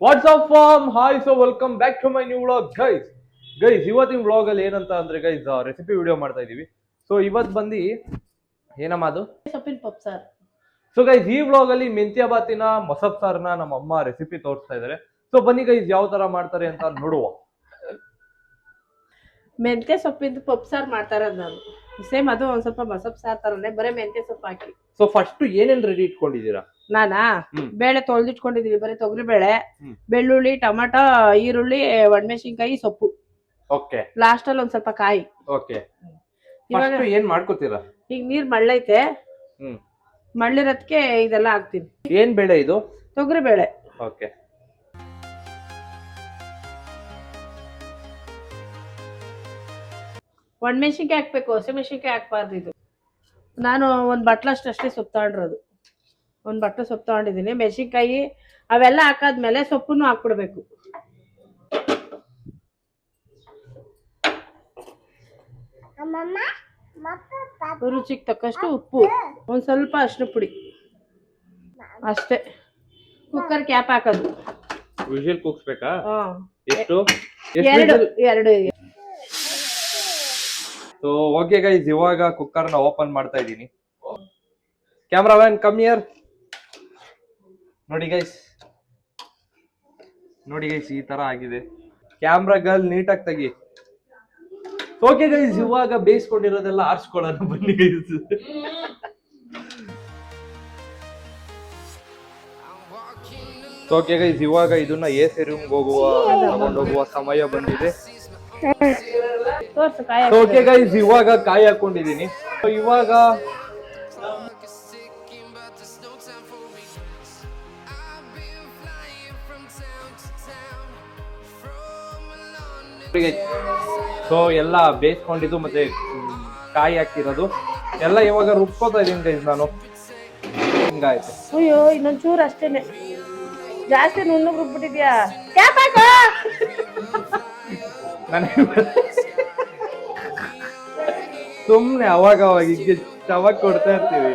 What's up farm hi so welcome back to my new vlog guys ಇವತ್ತಿನ vlog ಅಲ್ಲಿ ಏನಂತ ಅಂದ್ರೆ guys recipe video ಮಾಡ್ತಾ ಇದೀವಿ. ಸೊ ಇವತ್ತು ಬಂದು ಏನಮ್ಮ ಅದು ಸೊಪ್ಪಿನ ಪಪ್ಪು ಸಾರ್. ಸೊ ಗೈಸ್ ಈ ವ್ಲಾಗ್ ಅಲ್ಲಿ ಮೆಂತ್ಯ ಬಾತಿನ ಮೊಸಪ್ ಸಾರ್ನ ನಮ್ಮ ಅಮ್ಮ ರೆಸಿಪಿ ತೋರಿಸ್ತಾ ಇದಾರೆ. ಸೊ ಬನ್ನಿ ಗೈಸ್ ಯಾವ ತರ ಮಾಡ್ತಾರೆ ಅಂತ ನೋಡುವ. ಮೆಂತ್ಯ ಸೊಪ್ಪಿಂದ ಪಪ್ಪು ಸಾರ್ ಮಾಡ್ತಾ ಇರೋದು ನಾನು. ಸೇಮ್ ಅದು ಒಂದ್ ಸ್ವಲ್ಪ ಮೊಸಪ್ ಸಾರ್ ತರನೇ, ಬರೀ ಮೆಂತ್ಯ ಸೊಪ್ಪು ಹಾಕಿ. ಸೊ ಫಸ್ಟ್ ಏನೇನ್ ರೆಡಿ ಇಟ್ಕೊಂಡಿದ್ದೀರಾ? ನಾನಾ ಬೇಳೆ ತೊಳೆದಿಟ್ಕೊಂಡಿದೀವಿ, ಬರೀ ತೊಗರಿ ಬೇಳೆ, ಬೆಳ್ಳುಳ್ಳಿ, ಟೊಮಾಟೊ, ಈರುಳ್ಳಿ, ಒಣಮೆಣಸಿನ್ಕಾಯಿ, ಸೊಪ್ಪು. ಓಕೆ. ಲಾಸ್ಟ್ ಅಲ್ಲಿ ಒಂದ್ ಸ್ವಲ್ಪ ಕಾಯಿ. ಓಕೆ. ಇವಾಗ ಏನ್ ಮಾಡ್ಕೋತೀರಾ? ಈಗ ನೀರ್ ಮಳ್ಳೈತೆ, ಮಳ್ಳಿರೋದಕ್ಕೆ ಇದೆಲ್ಲ ಹಾಕ್ತೀನಿ. ಏನ್ ಬೇಳೆ ಇದು? ತೊಗರಿ ಬೇಳೆ. ಓಕೆ. ಒಣಮೆಣಸಿನ್ಕಾಯಿ ಹಾಕ್ಬೇಕು, ಹಸಿಮೆಣಸಿನ್ಕಾಯಿ ಹಾಕ್ಬಾರ್ದು. ಇದು ನಾನು ಒಂದ್ ಬಟ್ಲಷ್ಟು ಅಷ್ಟೇ ಸೊಪ್ಪು ತಗೊಂಡಿರೋದು. ಒಂದ್ ಬಟ್ಲು ಸೊಪ್ಪು ತಗೊಂಡಿದ್ದೀನಿ. ಮೆಣಸಿನ್ಕಾಯಿ ಅವೆಲ್ಲ ಹಾಕಾದ್ಮೇಲೆ ಸೊಪ್ಪನ್ನು ಹಾಕ್ಬಿಡ್ಬೇಕು. ರುಚಿಗೆ ತಕ್ಕಷ್ಟು ಉಪ್ಪು, ಒಂದ್ ಸ್ವಲ್ಪ ಅರಿಶಿನ ಪುಡಿ ಅಷ್ಟೇ. ಕುಕ್ಕರ್ ಕ್ಯಾಪ್ ಹಾಕೋದು. ವಿಷಲ್ ಕೂಗ್ಸ್ಬೇಕಾ? ಎಷ್ಟು? ಎರಡು. ಸೊ ಓಕೆ ಗೈಸ್, ಇವಾಗ ಕುಕ್ಕರ್ ನ ಓಪನ್ ಮಾಡ್ತಾ ಇದ್ದೀನಿ. Cameraman come here. ನೋಡಿ ಗೈಸ್ ಈ ತರ ಆಗಿದೆ. ಕ್ಯಾಮ್ರಾ ಗರ್ಲ್ ನೀಟಾಗಿ ತೆಗಿ. ಓಕೆ ಗೈಸ್, ಇವಾಗ ಬೇಯಿಸ್ಕೊಂಡಿರೋದೆಲ್ಲ ಆರಿಸ್ಕೊಳ್ಳೋಣ ಬನ್ನಿ ಗೈಸ್. ಓಕೆ ಗೈಸ್, ಇವಾಗ ಇದನ್ನ ಎಸಿ ರೂಮ್ ತಗೊಂಡೋಗುವ ಸಮಯ ಬಂದಿದೆ. ಓಕೆ ಗೈಸ್, ಇವಾಗ ಕಾಯಿ ಹಾಕೊಂಡಿದೀನಿ. ಇವಾಗ ಸೊ ಎಲ್ಲ ಬೇಯಿಸ್ಕೊಂಡಿದ್ದು ಮತ್ತೆ ಕಾಯಿ ಹಾಕಿರೋದು ಎಲ್ಲ ಇವಾಗ ರುಬ್ಕೋತಾ ಇದೀನಿ ಗೈಸ್ ನಾನು. ಹಿಂಗಾಯ್ತು. ಅಯ್ಯೋ ಇನ್ನೊಂಚೂರು ಅಷ್ಟೇನೆ, ಜಾಸ್ತಿ ನುಣ್ಣಗೆ ರುಬ್ಬಿಟ್ಟಿದ್ಯಾ? ಸುಮ್ನೆ ಅವಾಗ ಈಗ ಚವಾಗ ಕೊಡ್ತಾ ಇರ್ತೀವಿ.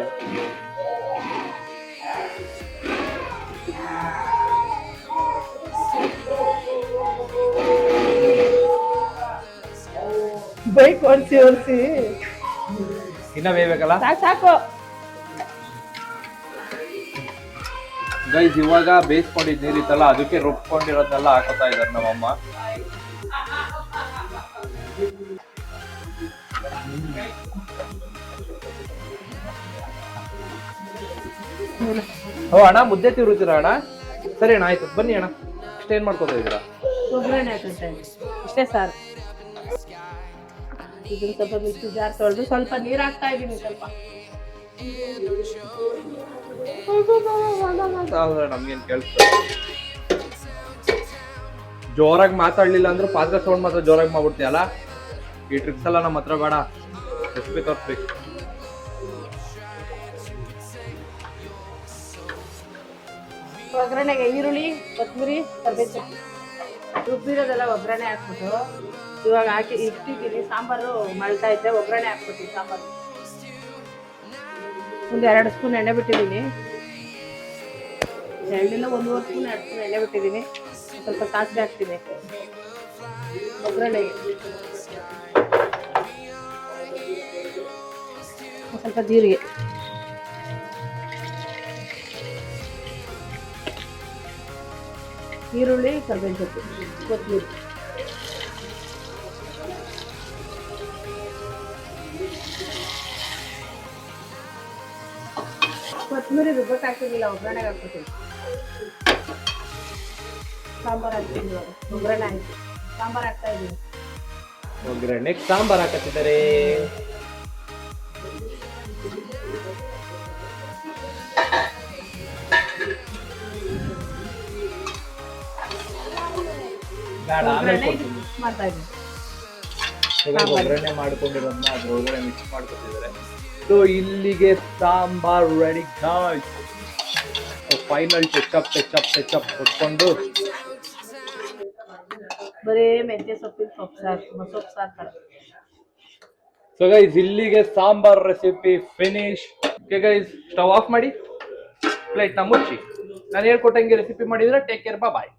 ಬೈಕ್ ಒರ್ಸಿ ಇನ್ನ ಬೇಯ್ಬೇಕಲ್ಲ? ಸಾಕು ಗೈಸ್, ಇವಾಗ ಬೇಯಿಸ್ಕೊಂಡಿದ್ ನೀರಿತ್ತಲ್ಲ ಅದಕ್ಕೆ ರುಬ್ಕೊಂಡಿರೋದನ್ನೆಲ್ಲ ಹಾಕೋತಾ ಇದಾರೆ ನಮ್ಮಮ್ಮ. ಓ ಅಣ್ಣ, ಮುದ್ದೆ ತಿರುತ್ತೀರಾ ಅಣ್ಣ? ಸರಿ ಅಣ್ಣ, ಆಯ್ತು ಬನ್ನಿ ಅಣ್ಣ. ಏನ್ ಮಾಡ್ಕೋತಾ ಇದ್ದೀರಾ? ಒಗ್ಗರಣೆ ಹಾಕಂತೆ ಇಷ್ಟೇ ಸಾರು. ಇದನ್ನ ಸ್ವಲ್ಪ ಮಿಕ್ಸಿ ಜಾರ್ ತೊಳೆದು ಸ್ವಲ್ಪ ನೀರು ಹಾಕ್ತಾ ಇದ್ದೀನಿ. ಸ್ವಲ್ಪ ನಮ್ಗೇನ್ ಕೇಳ್ತಾರೆ? ಜೋರಾಗಿ ಮಾತಾಡ್ಲಿಲ್ಲ ಅಂದ್ರೆ ಪಾತ್ರೆ ಸೌಂಡ್ ಮಾತ್ರ ಜೋರಾಗಿ ಮಾಡ್ಬಿಡ್ತೀಯಲ್ಲ. ಈ ಟ್ರಿಕ್ಸ್ ಎಲ್ಲ ನಮ್ಮ ಹತ್ರ ಬೇಡ, ರೆಸಿಪಿ ತೋರಿಸ್ಬೇಕು. ಒಗ್ಗರಣೆಗೆ ಈರುಳ್ಳಿ, ಕೊತ್ತಂಬರಿ, ಕರಿಬೇವು ಸೊಪ್ಪು ರುಬ್ಬಿರೋದೆಲ್ಲ ಒಗ್ಗರಣೆ ಹಾಕ್ಬಿಟ್ಟು ಇವಾಗ ಹಾಕಿ ಇಟ್ಟಿದ್ದೀನಿ. ಸಾಂಬಾರು ಮಳ್ತಾ ಇದ್ದೆ, ಒಗ್ಗರಣೆ ಹಾಕ್ಬಿಟ್ಟು ಸಾಂಬಾರು ಒಂದು 2 ಸ್ಪೂನ್ ಎಣ್ಣೆ ಬಿಟ್ಟಿದ್ದೀನಿ. 1.5 ಸ್ಪೂನ್ 2 ಸ್ಪೂನ್ ಎಣ್ಣೆ ಬಿಟ್ಟಿದ್ದೀನಿ. ಸ್ವಲ್ಪ ಸಾಸಿವೆ ಹಾಕ್ತೀನಿ ಒಗ್ಗರಣೆಗೆ. ಸ್ವಲ್ಪ ಜೀರಿಗೆ, ಈರುಳ್ಳಿ, ಕರಿಬೇವು ಸೊಪ್ಪು, ಕೊತ್ತಂಬರಿ. ಕೊತ್ತಂಬರಿ ರುಬ್ಬಕ್ಕೆ ಹಾಕ್ತಿರ್ಲಿಲ್ಲ, ಒಗ್ಗರಣೆಗೆ ಹಾಕ್ಬಿಡ್ತೀನಿ. ಸಾಂಬಾರು ಹಾಕ್ತೀನಿ ಇವಾಗ. ಒಗ್ಗರಣೆ ಆಯ್ತು, ಸಾಂಬಾರು ಹಾಕ್ತಾ ಇದ್ದೀನಿ. ಒಗ್ಗರಣೆಗೆ ಸಾಂಬಾರು ಹಾಕತ್ತಿದ್ದಾರೆ. ಮಾಡ್ತಾ ಇದ್ದೀನಿ. ಒಗ್ಗರಣೆ ಮಾಡ್ಕೊಂಡಿರೋದನ್ನ ಅದ್ರೊಳಗಡೆ ಮಿಕ್ಸ್ ಮಾಡ್ಕೊತಿದ್ದಾರೆ. ಸೊ ಇಲ್ಲಿಗೆ sambar ready guys. Final touch ಕೊಟ್ಕೊಂಡು ಬರೀ ಮೆಂತ್ಯ ಸೊಪ್ಪಿನ ಸೊಪ್ಪು ಸಾರು, ಸೊಪ್ಪು ಸಾರು ತರ. ಸೊ ಗೈಸ್, ಇಲ್ಲಿಗೆ sambar recipe finish. Okay guys, stove off ಮಾಡಿ ಪ್ಲೇಟ್ ನ ಮುಚ್ಚಿ. ನಾನು ಹೇಳ್ಕೊಟ್ಟಂಗೆ ರೆಸಿಪಿ ಮಾಡಿದ್ರೆ ಟೇಕ್ ಕೇರ್, ಬಾಯ್.